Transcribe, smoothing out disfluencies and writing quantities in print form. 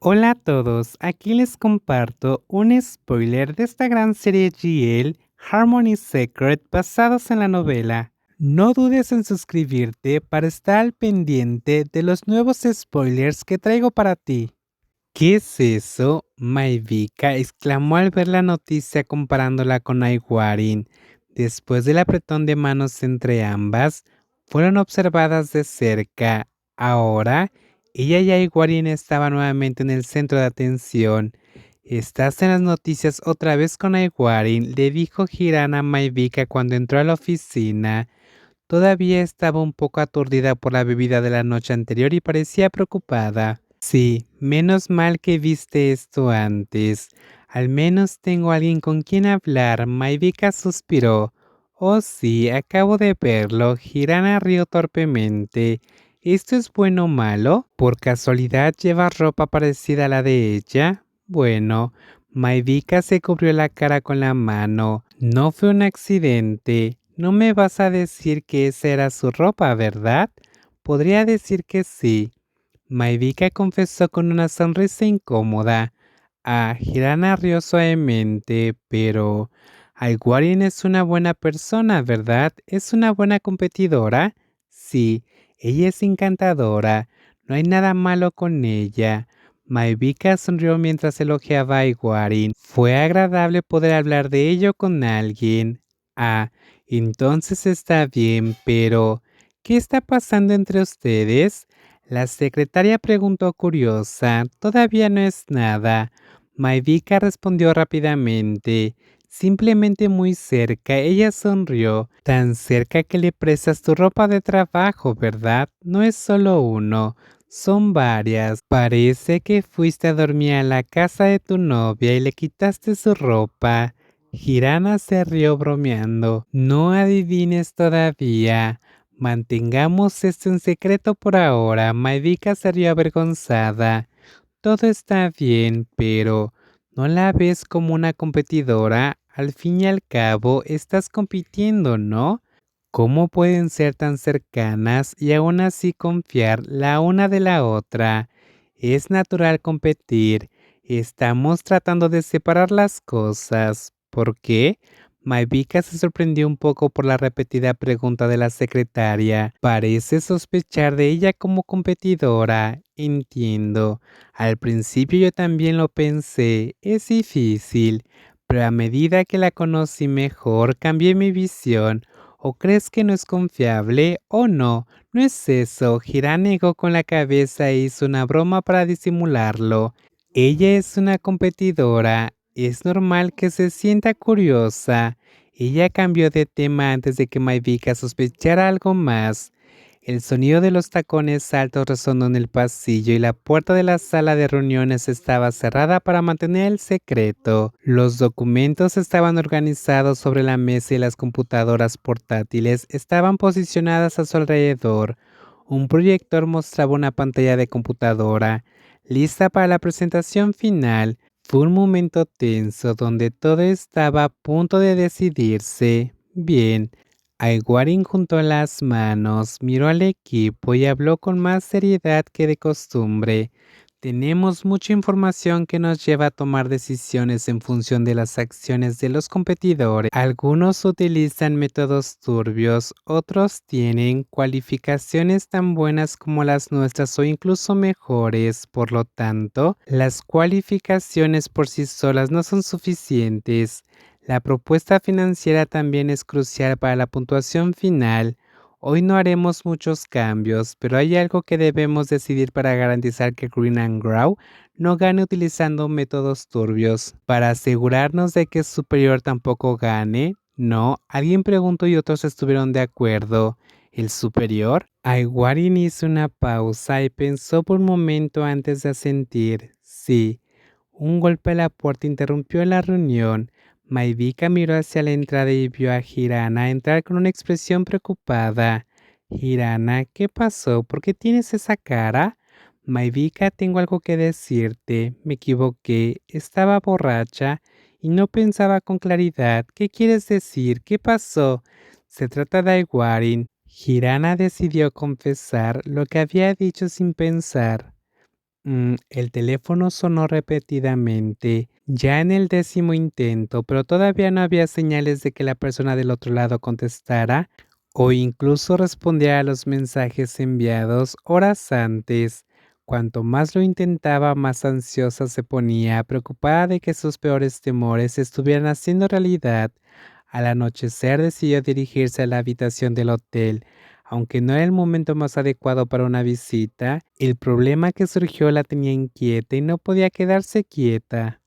Hola a todos, aquí les comparto un spoiler de esta gran serie GL, Harmony Secret, basados en la novela. No dudes en suscribirte para estar al pendiente de los nuevos spoilers que traigo para ti. ¿Qué es eso? Maivika exclamó al ver la noticia comparándola con Aiguarin. Después del apretón de manos entre ambas, fueron observadas de cerca. Ahora, ella y Aiguarin estaban nuevamente en el centro de atención. Estás en las noticias otra vez con Aiguarin, le dijo Hirana a Maivika cuando entró a la oficina. Todavía estaba un poco aturdida por la bebida de la noche anterior y parecía preocupada. Sí, menos mal que viste esto antes. Al menos tengo alguien con quien hablar. Maivika suspiró. Oh sí, acabo de verlo. Hirana rió torpemente. ¿Esto es bueno o malo? ¿Por casualidad lleva ropa parecida a la de ella? Bueno, Maivika se cubrió la cara con la mano. No fue un accidente. No me vas a decir que esa era su ropa, ¿verdad? Podría decir que sí. Maivika confesó con una sonrisa incómoda. Hirana rió suavemente, pero Aiguarin es una buena persona, ¿verdad? ¿Es una buena competidora? Sí, ella es encantadora. No hay nada malo con ella. Maivika sonrió mientras elogiaba a Aiguarin. Fue agradable poder hablar de ello con alguien. Ah, entonces está bien, pero ¿qué está pasando entre ustedes? La secretaria preguntó curiosa. Todavía no es nada. Maivika respondió rápidamente. Simplemente muy cerca. Ella sonrió. Tan cerca que le prestas tu ropa de trabajo, ¿verdad? No es solo uno. Son varias. Parece que fuiste a dormir a la casa de tu novia y le quitaste su ropa. Hirana se rió bromeando. No adivines todavía. Mantengamos esto en secreto por ahora. Maivika se rió avergonzada. Todo está bien, pero ¿no la ves como una competidora? Al fin y al cabo, estás compitiendo, ¿no? ¿Cómo pueden ser tan cercanas y aún así confiar la una de la otra? Es natural competir. Estamos tratando de separar las cosas. ¿Por qué? Maivika se sorprendió un poco por la repetida pregunta de la secretaria. Parece sospechar de ella como competidora. Entiendo. Al principio yo también lo pensé. Es difícil. Pero a medida que la conocí mejor, cambié mi visión. ¿O crees que no es confiable? ¿O no? No es eso. Hirán negó con la cabeza e hizo una broma para disimularlo. Ella es una competidora. Es normal que se sienta curiosa. Ella cambió de tema antes de que Maivika sospechara algo más. El sonido de los tacones altos resonó en el pasillo y la puerta de la sala de reuniones estaba cerrada para mantener el secreto. Los documentos estaban organizados sobre la mesa y las computadoras portátiles estaban posicionadas a su alrededor. Un proyector mostraba una pantalla de computadora, lista para la presentación final. Fue un momento tenso donde todo estaba a punto de decidirse. Bien. Aiguarin juntó las manos, miró al equipo y habló con más seriedad que de costumbre. Tenemos mucha información que nos lleva a tomar decisiones en función de las acciones de los competidores. Algunos utilizan métodos turbios, otros tienen cualificaciones tan buenas como las nuestras o incluso mejores. Por lo tanto, las cualificaciones por sí solas no son suficientes. La propuesta financiera también es crucial para la puntuación final. Hoy no haremos muchos cambios, pero hay algo que debemos decidir para garantizar que Green and Grow no gane utilizando métodos turbios. Para asegurarnos de que Superior tampoco gane, no, alguien preguntó y otros estuvieron de acuerdo. ¿El Superior? Aiguarin hizo una pausa y pensó por un momento antes de asentir. Sí. Un golpe a la puerta interrumpió la reunión. Maivika miró hacia la entrada y vio a Hirana entrar con una expresión preocupada. Hirana, ¿qué pasó? ¿Por qué tienes esa cara? Maivika, tengo algo que decirte. Me equivoqué. Estaba borracha y no pensaba con claridad. ¿Qué quieres decir? ¿Qué pasó? Se trata de Aiguarin. Hirana decidió confesar lo que había dicho sin pensar. El teléfono sonó repetidamente, ya en el 10.º intento, pero todavía no había señales de que la persona del otro lado contestara o incluso respondiera a los mensajes enviados horas antes. Cuanto más lo intentaba, más ansiosa se ponía, preocupada de que sus peores temores se estuvieran haciendo realidad. Al anochecer decidió dirigirse a la habitación del hotel. Aunque no era el momento más adecuado para una visita, el problema que surgió la tenía inquieta y no podía quedarse quieta.